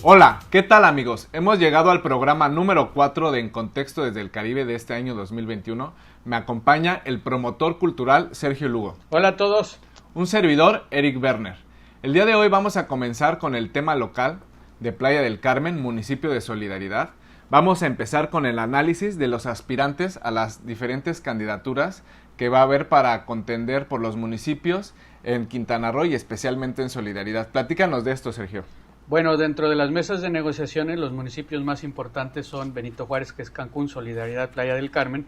Hola, ¿qué tal amigos? Hemos llegado al programa número 4 de En Contexto desde el Caribe de este año 2021. Me acompaña el promotor cultural Sergio Lugo. Hola a todos. Un servidor, Eric Werner. El día de hoy vamos a comenzar con el tema local de Playa del Carmen, municipio de Solidaridad. Vamos a empezar con el análisis de los aspirantes a las diferentes candidaturas que va a haber para contender por los municipios en Quintana Roo y especialmente en Solidaridad. Platícanos de esto, Sergio. Bueno, dentro de las mesas de negociaciones, los municipios más importantes son Benito Juárez, que es Cancún, Solidaridad, Playa del Carmen.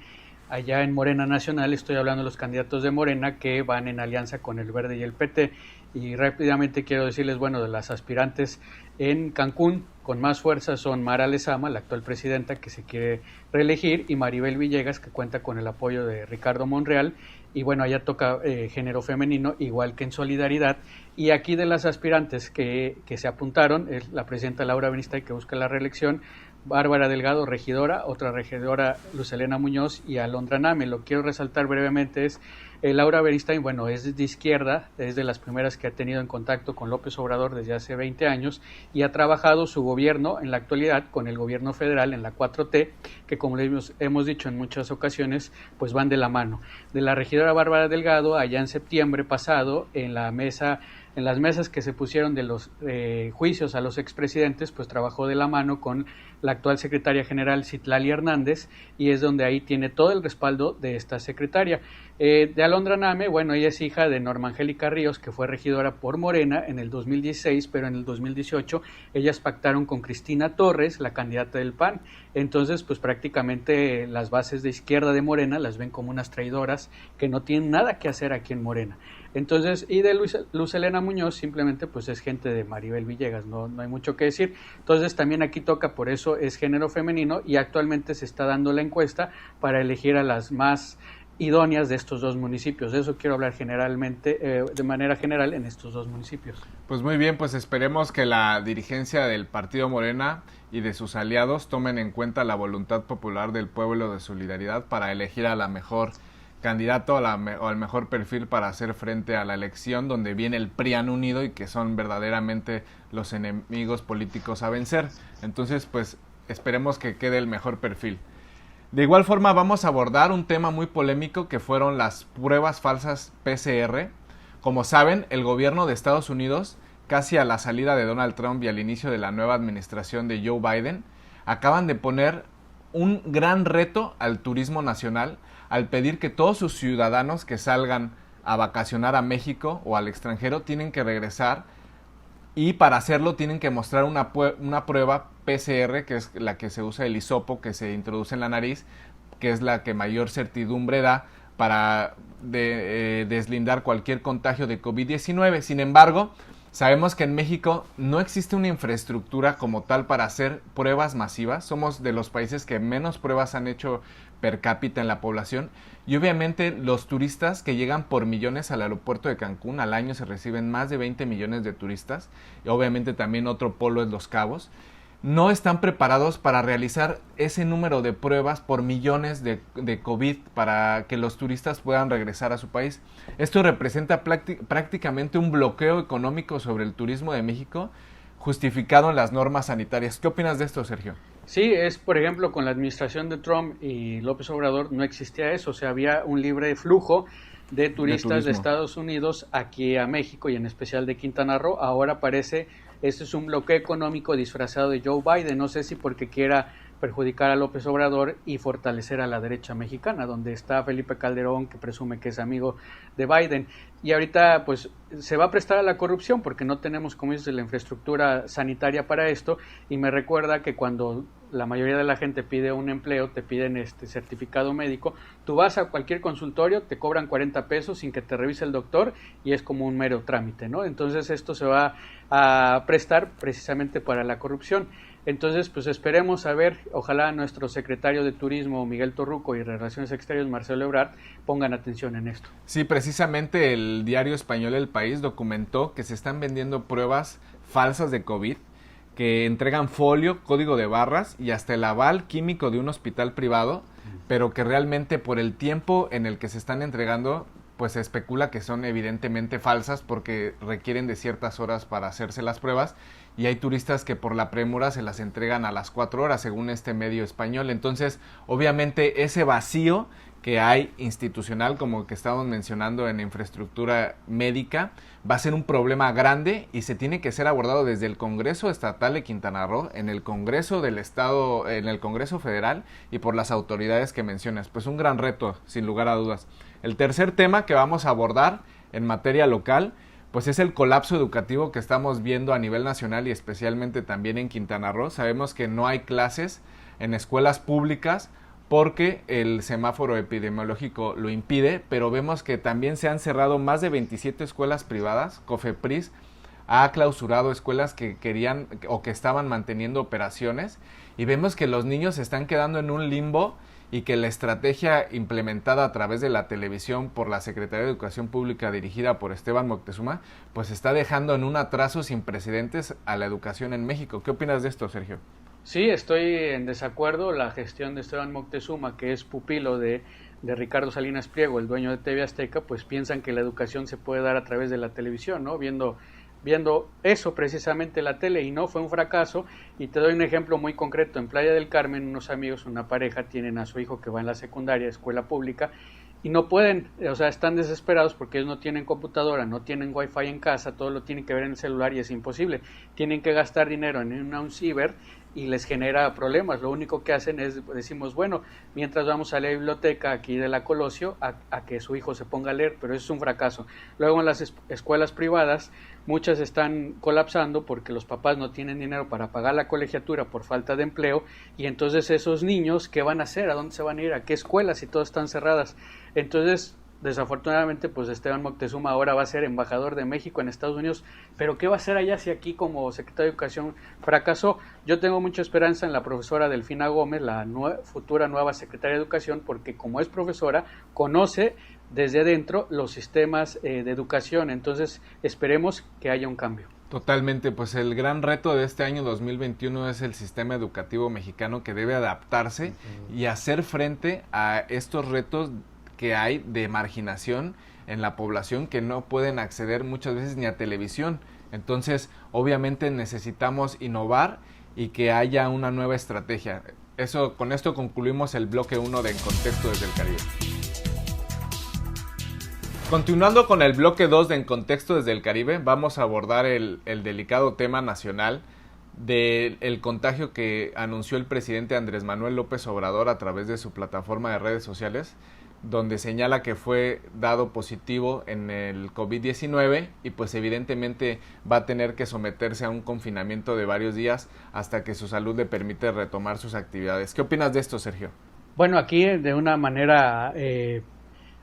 Allá en Morena Nacional estoy hablando de los candidatos de Morena que van en alianza con el Verde y el PT. Y rápidamente quiero decirles, bueno, de las aspirantes en Cancún, con más fuerza son Mara Lezama, la actual presidenta que se quiere reelegir, y Maribel Villegas, que cuenta con el apoyo de Ricardo Monreal. Y bueno, allá toca género femenino, igual que en Solidaridad. Y aquí de las aspirantes que se apuntaron, es la presidenta Laura Benistay, que busca la reelección, Bárbara Delgado, regidora, otra regidora, Luz Helena Muñoz, y Alondra Name. Lo quiero resaltar brevemente es Laura Beristain, bueno, es de izquierda, es de las primeras que ha tenido en contacto con López Obrador desde hace 20 años y ha trabajado su gobierno en la actualidad con el gobierno federal en la 4T, que como les hemos dicho en muchas ocasiones, pues van de la mano. De la regidora Bárbara Delgado, allá en septiembre pasado, en las mesas que se pusieron de los juicios a los expresidentes, pues trabajó de la mano con la actual secretaria general Citlali Hernández, y es donde ahí tiene todo el respaldo de esta secretaria. De Alondra Name, bueno, ella es hija de Norma Angélica Ríos, que fue regidora por Morena en el 2016, pero en el 2018 ellas pactaron con Cristina Torres, la candidata del PAN. Entonces, pues prácticamente las bases de izquierda de Morena las ven como unas traidoras que no tienen nada que hacer aquí en Morena. Entonces, y de Luz Helena Muñoz, simplemente pues es gente de Maribel Villegas, no hay mucho que decir. Entonces también aquí toca, por eso es género femenino, y actualmente se está dando la encuesta para elegir a las más idóneas de estos dos municipios. De eso quiero hablar generalmente, de manera general, en estos dos municipios. Pues muy bien, pues esperemos que la dirigencia del Partido Morena y de sus aliados tomen en cuenta la voluntad popular del pueblo de Solidaridad para elegir a la mejor candidato o al mejor perfil para hacer frente a la elección donde viene el PRIAN unido y que son verdaderamente los enemigos políticos a vencer. Entonces, pues esperemos que quede el mejor perfil. De igual forma vamos a abordar un tema muy polémico que fueron las pruebas falsas PCR. Como saben, el gobierno de Estados Unidos, casi a la salida de Donald Trump y al inicio de la nueva administración de Joe Biden, acaban de poner un gran reto al turismo nacional al pedir que todos sus ciudadanos que salgan a vacacionar a México o al extranjero tienen que regresar, y para hacerlo tienen que mostrar una prueba PCR, que es la que se usa el hisopo que se introduce en la nariz, que es la que mayor certidumbre da para deslindar cualquier contagio de COVID-19. Sin embargo, sabemos que en México no existe una infraestructura como tal para hacer pruebas masivas. Somos de los países que menos pruebas han hecho per cápita en la población, y obviamente los turistas que llegan por millones al aeropuerto de Cancún, al año se reciben más de 20 millones de turistas, y obviamente también otro polo es Los Cabos, no están preparados para realizar ese número de pruebas por millones de COVID para que los turistas puedan regresar a su país. Esto representa prácticamente un bloqueo económico sobre el turismo de México, justificado en las normas sanitarias. ¿Qué opinas de esto, Sergio? Sí, es por ejemplo con la administración de Trump y López Obrador no existía eso, o sea, había un libre flujo de turistas de Estados Unidos aquí a México y en especial de Quintana Roo. Ahora parece, este es un bloqueo económico disfrazado de Joe Biden, no sé si porque quiera perjudicar a López Obrador y fortalecer a la derecha mexicana, donde está Felipe Calderón, que presume que es amigo de Biden. Y ahorita pues se va a prestar a la corrupción porque no tenemos, como dices, la infraestructura sanitaria para esto, y me recuerda que cuando la mayoría de la gente pide un empleo, te piden certificado médico, tú vas a cualquier consultorio, te cobran 40 pesos sin que te revise el doctor y es como un mero trámite, ¿no? Entonces esto se va a prestar precisamente para la corrupción. Entonces, pues esperemos a ver, ojalá nuestro secretario de Turismo, Miguel Torruco, y Relaciones Exteriores, Marcelo Ebrard, pongan atención en esto. Sí, precisamente el diario español El País documentó que se están vendiendo pruebas falsas de COVID, que entregan folio, código de barras y hasta el aval químico de un hospital privado, pero que realmente por el tiempo en el que se están entregando pues se especula que son evidentemente falsas porque requieren de ciertas horas para hacerse las pruebas, y hay turistas que por la premura se las entregan a las 4 horas según este medio español. Entonces obviamente ese vacío que hay institucional, como que estamos mencionando en infraestructura médica, va a ser un problema grande y se tiene que ser abordado desde el Congreso Estatal de Quintana Roo, en el Congreso del Estado, en el Congreso Federal y por las autoridades que mencionas. Pues un gran reto, sin lugar a dudas. El tercer tema que vamos a abordar en materia local, pues es el colapso educativo que estamos viendo a nivel nacional y especialmente también en Quintana Roo. Sabemos que no hay clases en escuelas públicas porque el semáforo epidemiológico lo impide, pero vemos que también se han cerrado más de 27 escuelas privadas. COFEPRIS ha clausurado escuelas que querían o que estaban manteniendo operaciones, y vemos que los niños se están quedando en un limbo y que la estrategia implementada a través de la televisión por la Secretaría de Educación Pública dirigida por Esteban Moctezuma, pues está dejando en un atraso sin precedentes a la educación en México. ¿Qué opinas de esto, Sergio? Sí, estoy en desacuerdo. La gestión de Esteban Moctezuma, que es pupilo de Ricardo Salinas Pliego, el dueño de TV Azteca, pues piensan que la educación se puede dar a través de la televisión, ¿no? Viendo eso precisamente la tele, y no, fue un fracaso. Y te doy un ejemplo muy concreto. En Playa del Carmen, unos amigos, una pareja, tienen a su hijo que va en la secundaria, escuela pública, y no pueden, o sea, están desesperados porque ellos no tienen computadora, no tienen wifi en casa, todo lo tienen que ver en el celular y es imposible. Tienen que gastar dinero en un ciber y les genera problemas. Lo único que hacen es, decimos, bueno, mientras vamos a la biblioteca aquí de la Colosio a que su hijo se ponga a leer, pero eso es un fracaso. Luego en las escuelas privadas, muchas están colapsando porque los papás no tienen dinero para pagar la colegiatura por falta de empleo, y entonces esos niños, ¿qué van a hacer? ¿A dónde se van a ir? ¿A qué escuelas? Si todas están cerradas. Entonces, desafortunadamente, pues Esteban Moctezuma ahora va a ser embajador de México en Estados Unidos, pero ¿qué va a hacer allá si aquí como secretario de Educación fracasó? Yo tengo mucha esperanza en la profesora Delfina Gómez, la futura nueva secretaria de Educación, porque como es profesora, conoce desde adentro los sistemas de educación. Entonces esperemos que haya un cambio. Totalmente, pues el gran reto de este año 2021 es el sistema educativo mexicano, que debe adaptarse y hacer frente a estos retos que hay de marginación en la población, que no pueden acceder muchas veces ni a televisión. Entonces, obviamente necesitamos innovar y que haya una nueva estrategia. Con esto concluimos el bloque 1 de En Contexto desde el Caribe. Continuando con el bloque 2 de En Contexto desde el Caribe, vamos a abordar el delicado tema nacional del contagio que anunció el presidente Andrés Manuel López Obrador a través de su plataforma de redes sociales, donde señala que fue dado positivo en el COVID-19 y pues evidentemente va a tener que someterse a un confinamiento de varios días hasta que su salud le permite retomar sus actividades. ¿Qué opinas de esto, Sergio? Bueno, aquí de una manera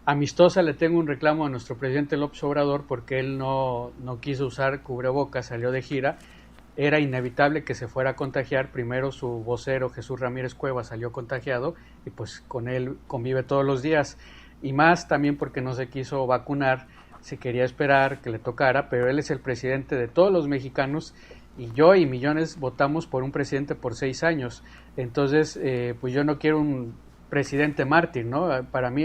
amistosa le tengo un reclamo a nuestro presidente López Obrador, porque él no quiso usar cubrebocas, salió de gira. Era inevitable que se fuera a contagiar. Primero su vocero Jesús Ramírez Cuevas salió contagiado y pues con él convive todos los días, y más también porque no se quiso vacunar, se quería esperar que le tocara, pero él es el presidente de todos los mexicanos, y yo y millones votamos por un presidente por 6 años. Entonces pues yo no quiero un presidente mártir, ¿no? Para mí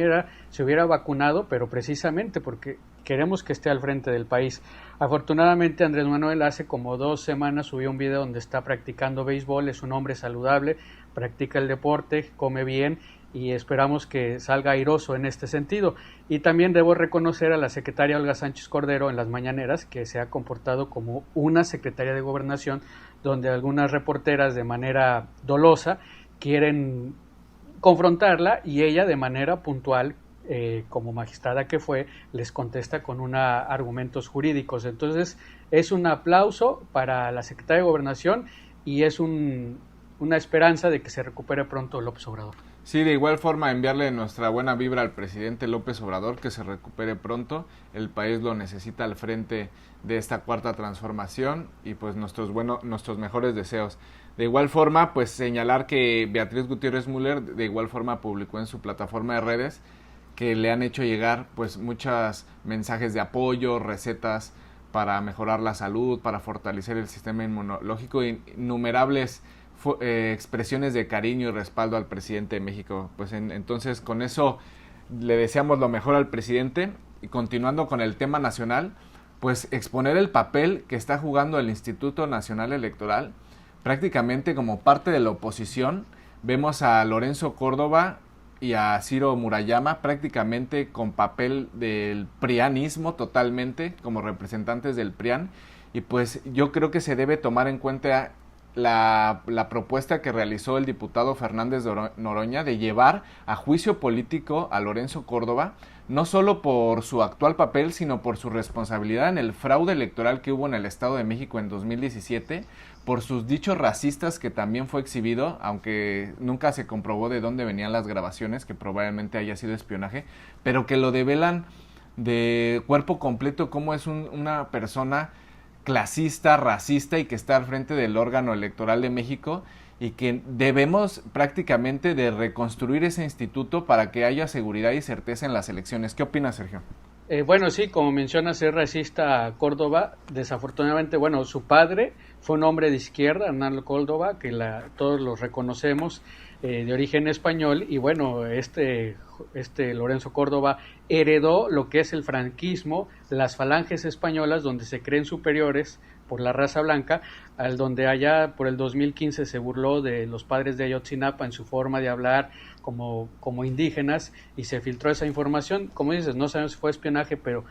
se hubiera vacunado, pero precisamente porque queremos que esté al frente del país. Afortunadamente Andrés Manuel hace como 2 semanas subió un video donde está practicando béisbol. Es un hombre saludable, practica el deporte, come bien, y esperamos que salga airoso en este sentido. Y también debo reconocer a la secretaria Olga Sánchez Cordero en las mañaneras, que se ha comportado como una secretaria de Gobernación, donde algunas reporteras de manera dolosa quieren confrontarla, y ella de manera puntual, como magistrada que fue, les contesta con argumentos jurídicos. Entonces es un aplauso para la secretaria de Gobernación y es una esperanza de que se recupere pronto López Obrador. Sí, de igual forma enviarle nuestra buena vibra al presidente López Obrador, que se recupere pronto. El país lo necesita al frente de esta cuarta transformación, y pues nuestros mejores deseos. De igual forma, pues señalar que Beatriz Gutiérrez Müller de igual forma publicó en su plataforma de redes que le han hecho llegar pues muchos mensajes de apoyo, recetas para mejorar la salud, para fortalecer el sistema inmunológico, y innumerables expresiones de cariño y respaldo al presidente de México. Pues entonces con eso le deseamos lo mejor al presidente y continuando con el tema nacional, pues exponer el papel que está jugando el Instituto Nacional Electoral. Prácticamente como parte de la oposición, vemos a Lorenzo Córdoba y a Ciro Murayama prácticamente con papel del prianismo totalmente, como representantes del PRIAN, y pues yo creo que se debe tomar en cuenta la propuesta que realizó el diputado Fernández Noroña de llevar a juicio político a Lorenzo Córdoba, no solo por su actual papel, sino por su responsabilidad en el fraude electoral que hubo en el Estado de México en 2017, por sus dichos racistas que también fue exhibido, aunque nunca se comprobó de dónde venían las grabaciones, que probablemente haya sido espionaje, pero que lo develan de cuerpo completo como es una persona clasista, racista y que está al frente del órgano electoral de México, y que debemos prácticamente de reconstruir ese instituto para que haya seguridad y certeza en las elecciones. ¿Qué opinas, Sergio? Bueno, sí, como mencionas, es racista a Córdoba. Desafortunadamente, bueno, su padre fue un hombre de izquierda, Hernán Córdoba, que todos los reconocemos, de origen español, y bueno, este Lorenzo Córdoba heredó lo que es el franquismo, las falanges españolas, donde se creen superiores por la raza blanca, al donde allá por el 2015 se burló de los padres de Ayotzinapa en su forma de hablar como indígenas, y se filtró esa información. Como dices, no sabemos si fue espionaje, pero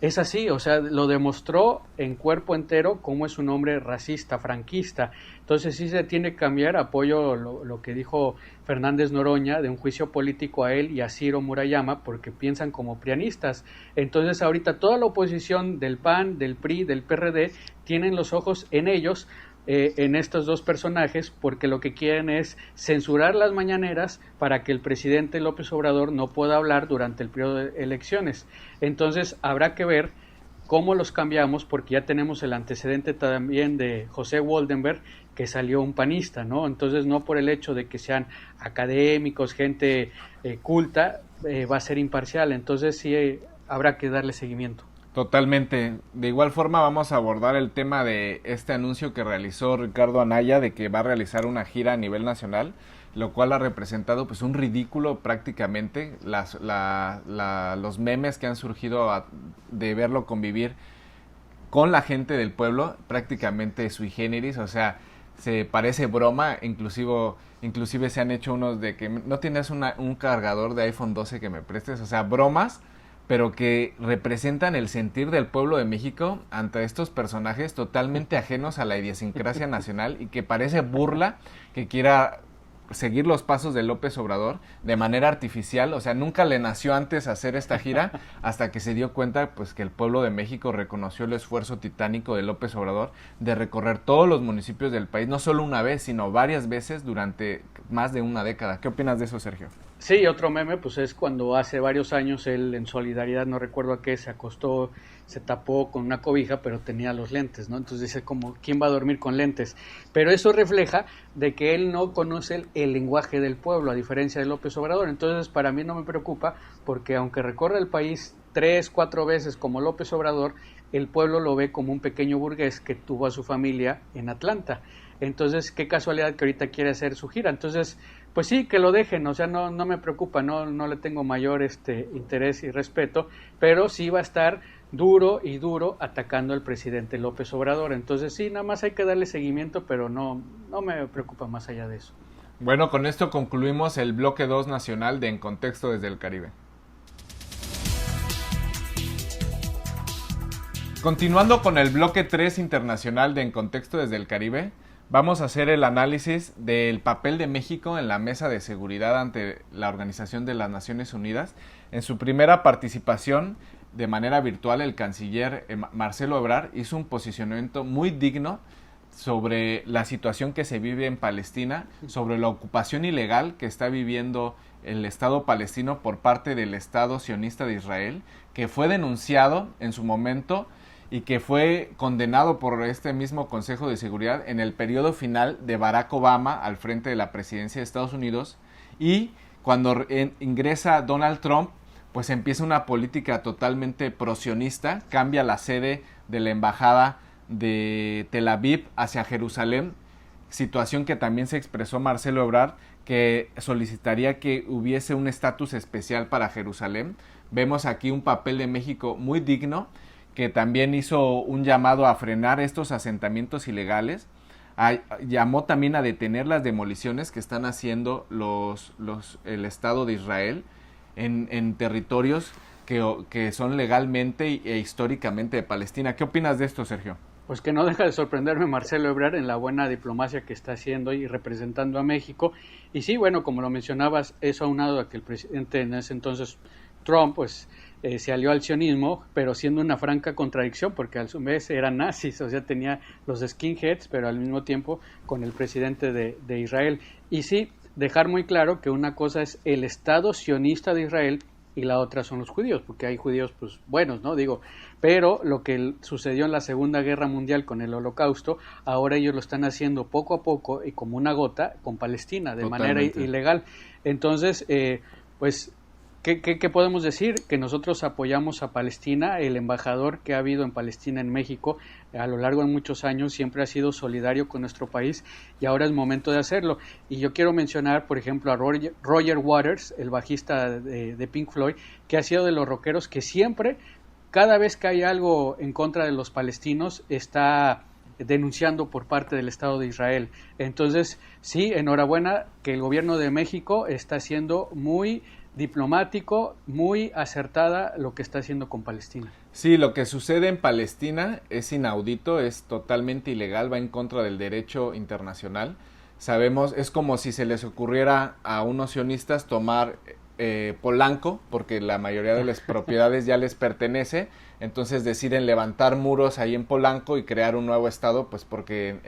es así, o sea, lo demostró en cuerpo entero cómo es un hombre racista, franquista. Entonces sí se tiene que cambiar. Apoyo lo que dijo Fernández Noroña de un juicio político a él y a Ciro Murayama, porque piensan como prianistas. Entonces ahorita toda la oposición del PAN, del PRI, del PRD, tienen los ojos en ellos, en estos dos personajes, porque lo que quieren es censurar las mañaneras para que el presidente López Obrador no pueda hablar durante el periodo de elecciones. Entonces habrá que ver cómo los cambiamos, porque ya tenemos el antecedente también de José Woldenberg, que salió un panista, ¿no? Entonces no por el hecho de que sean académicos, gente culta, va a ser imparcial. Entonces sí habrá que darle seguimiento. Totalmente. De igual forma vamos a abordar el tema de este anuncio que realizó Ricardo Anaya de que va a realizar una gira a nivel nacional, lo cual ha representado pues un ridículo prácticamente. Los memes que han surgido de verlo convivir con la gente del pueblo, prácticamente sui generis, o sea, se parece broma. Inclusive se han hecho unos de que no tienes un cargador de iPhone 12 que me prestes, o sea, bromas, pero que representan el sentir del pueblo de México ante estos personajes totalmente ajenos a la idiosincrasia nacional, y que parece burla que quiera seguir los pasos de López Obrador de manera artificial. O sea, nunca le nació antes hacer esta gira hasta que se dio cuenta pues que el pueblo de México reconoció el esfuerzo titánico de López Obrador de recorrer todos los municipios del país, no solo una vez, sino varias veces durante más de una década. ¿Qué opinas de eso, Sergio? Sí, otro meme pues es cuando hace varios años él, en solidaridad, no recuerdo a qué, se acostó, se tapó con una cobija, pero tenía los lentes, ¿no? Entonces dice como, ¿quién va a dormir con lentes? Pero eso refleja de que él no conoce el lenguaje del pueblo, a diferencia de López Obrador. Entonces para mí no me preocupa, porque aunque recorre el país 3, 4 veces como López Obrador, el pueblo lo ve como un pequeño burgués que tuvo a su familia en Atlanta. Entonces, qué casualidad que ahorita quiere hacer su gira. Entonces, pues sí, que lo dejen, o sea, no me preocupa, no le tengo mayor interés y respeto, pero sí va a estar duro y duro atacando al presidente López Obrador. Entonces sí, nada más hay que darle seguimiento, pero no me preocupa más allá de eso. Bueno, con esto concluimos el bloque 2 nacional de En Contexto desde el Caribe. Continuando con el bloque 3 internacional de En Contexto desde el Caribe, vamos a hacer el análisis del papel de México en la Mesa de Seguridad ante la Organización de las Naciones Unidas. En su primera participación de manera virtual, el canciller Marcelo Ebrard hizo un posicionamiento muy digno sobre la situación que se vive en Palestina, sobre la ocupación ilegal que está viviendo el Estado palestino por parte del Estado sionista de Israel, que fue denunciado en su momento y que fue condenado por este mismo Consejo de Seguridad en el periodo final de Barack Obama al frente de la presidencia de Estados Unidos. Y cuando ingresa Donald Trump, pues empieza una política totalmente prosionista, cambia la sede de la embajada de Tel Aviv hacia Jerusalén, situación que también se expresó Marcelo Ebrard, que solicitaría que hubiese un estatus especial para Jerusalén, vemos aquí un papel de México muy digno, que también hizo un llamado a frenar estos asentamientos ilegales, llamó también a detener las demoliciones que están haciendo el Estado de Israel en territorios que son legalmente e históricamente de Palestina. ¿Qué opinas de esto, Sergio? Pues que no deja de sorprenderme Marcelo Ebrard en la buena diplomacia que está haciendo y representando a México. Y sí, bueno, como lo mencionabas, eso aunado a que el presidente en ese entonces, Trump, pues se alió al sionismo, pero siendo una franca contradicción, porque a su vez eran nazis, o sea, tenía los skinheads, pero al mismo tiempo con el presidente de Israel. Y sí, dejar muy claro que una cosa es el Estado sionista de Israel y la otra son los judíos, porque hay judíos pues buenos, ¿no? Digo, pero lo que sucedió en la Segunda Guerra Mundial con el Holocausto, ahora ellos lo están haciendo poco a poco y como una gota con Palestina, de Totalmente. manera ilegal. Entonces, pues, ¿qué podemos decir? Que nosotros apoyamos a Palestina, el embajador que ha habido en Palestina en México a lo largo de muchos años siempre ha sido solidario con nuestro país y ahora es momento de hacerlo. Y yo quiero mencionar, por ejemplo, a Roger Waters, el bajista de Pink Floyd, que ha sido de los rockeros que siempre, cada vez que hay algo en contra de los palestinos, está denunciando por parte del Estado de Israel. Entonces, sí, enhorabuena que el gobierno de México está siendo muy diplomático, muy acertada lo que está haciendo con Palestina. Sí, lo que sucede en Palestina es inaudito, es totalmente ilegal, va en contra del derecho internacional. Sabemos, es como si se les ocurriera a unos sionistas tomar Polanco, porque la mayoría de las propiedades ya les pertenece, entonces deciden levantar muros ahí en Polanco y crear un nuevo estado, pues porque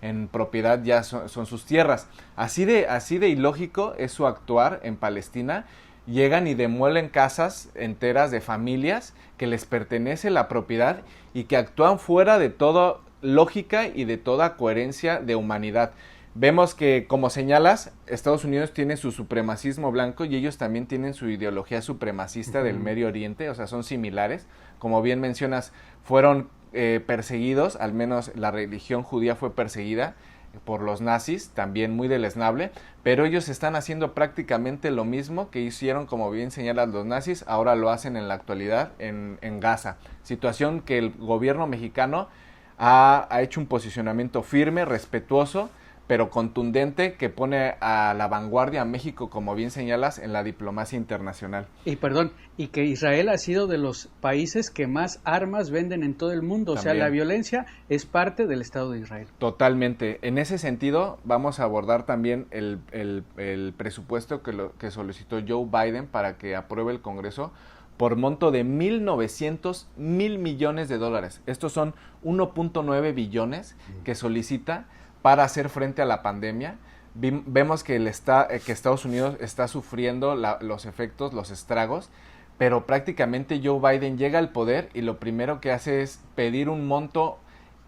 en propiedad ya son sus tierras. Así de ilógico es su actuar en Palestina. Llegan y demuelen casas enteras de familias que les pertenece la propiedad y que actúan fuera de toda lógica y de toda coherencia de humanidad. Vemos que, como señalas, Estados Unidos tiene su supremacismo blanco y ellos también tienen su ideología supremacista del Medio Oriente, o sea, son similares. Como bien mencionas, fueron perseguidos, al menos la religión judía fue perseguida por los nazis, también muy deleznable, pero ellos están haciendo prácticamente lo mismo que hicieron, como bien señalan los nazis, ahora lo hacen en la actualidad en Gaza. Situación que el gobierno mexicano ha hecho un posicionamiento firme, respetuoso, pero contundente, que pone a la vanguardia a México, como bien señalas, en la diplomacia internacional. Y que Israel ha sido de los países que más armas venden en todo el mundo. También. O sea, la violencia es parte del Estado de Israel. Totalmente. En ese sentido, vamos a abordar también el presupuesto que solicitó Joe Biden para que apruebe el Congreso por monto de 1.900 millones de dólares. Estos son 1.9 billones que solicita para hacer frente a la pandemia. Vemos que Estados Unidos está sufriendo los efectos, los estragos, pero prácticamente Joe Biden llega al poder y lo primero que hace es pedir un monto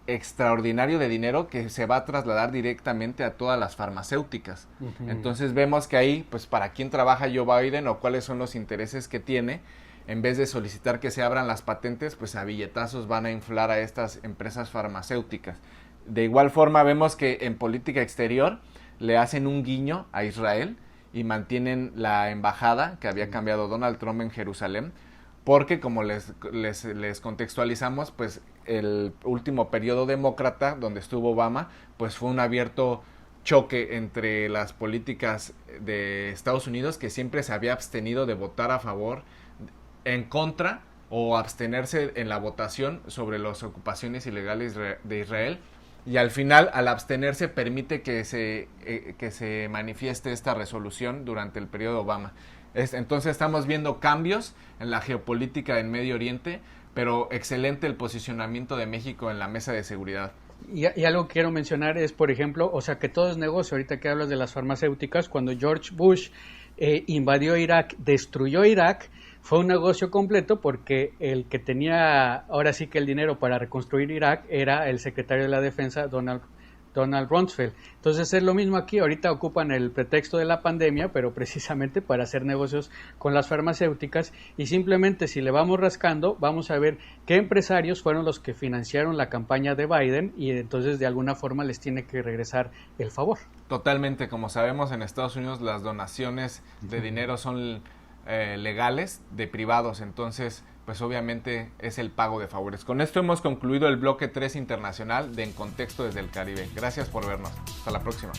extraordinario de dinero que se va a trasladar directamente a todas las farmacéuticas. Entonces vemos que ahí, pues, ¿para quién trabaja Joe Biden o cuáles son los intereses que tiene? En vez de solicitar que se abran las patentes, pues a billetazos van a inflar a estas empresas farmacéuticas. De igual forma vemos que en política exterior le hacen un guiño a Israel y mantienen la embajada que había cambiado Donald Trump en Jerusalén, porque como les contextualizamos, pues el último periodo demócrata donde estuvo Obama, pues fue un abierto choque entre las políticas de Estados Unidos, que siempre se había abstenido de votar a favor, en contra o abstenerse en la votación sobre las ocupaciones ilegales de Israel. Y al final, al abstenerse, permite que se manifieste esta resolución durante el periodo Obama. Entonces estamos viendo cambios en la geopolítica en Medio Oriente, pero excelente el posicionamiento de México en la mesa de seguridad. Y algo que quiero mencionar es, por ejemplo, o sea, que todo es negocio. Ahorita que hablas de las farmacéuticas, cuando George Bush invadió Irak, destruyó Irak, fue un negocio completo porque el que tenía ahora sí que el dinero para reconstruir Irak era el secretario de la Defensa, Donald Rumsfeld. Entonces es lo mismo aquí, ahorita ocupan el pretexto de la pandemia, pero precisamente para hacer negocios con las farmacéuticas, y simplemente si le vamos rascando, vamos a ver qué empresarios fueron los que financiaron la campaña de Biden y entonces de alguna forma les tiene que regresar el favor. Totalmente, como sabemos en Estados Unidos las donaciones de dinero son legales de privados. Entonces, pues obviamente es el pago de favores. Con esto hemos concluido el bloque 3 internacional de En Contexto desde el Caribe. Gracias por vernos. Hasta la próxima.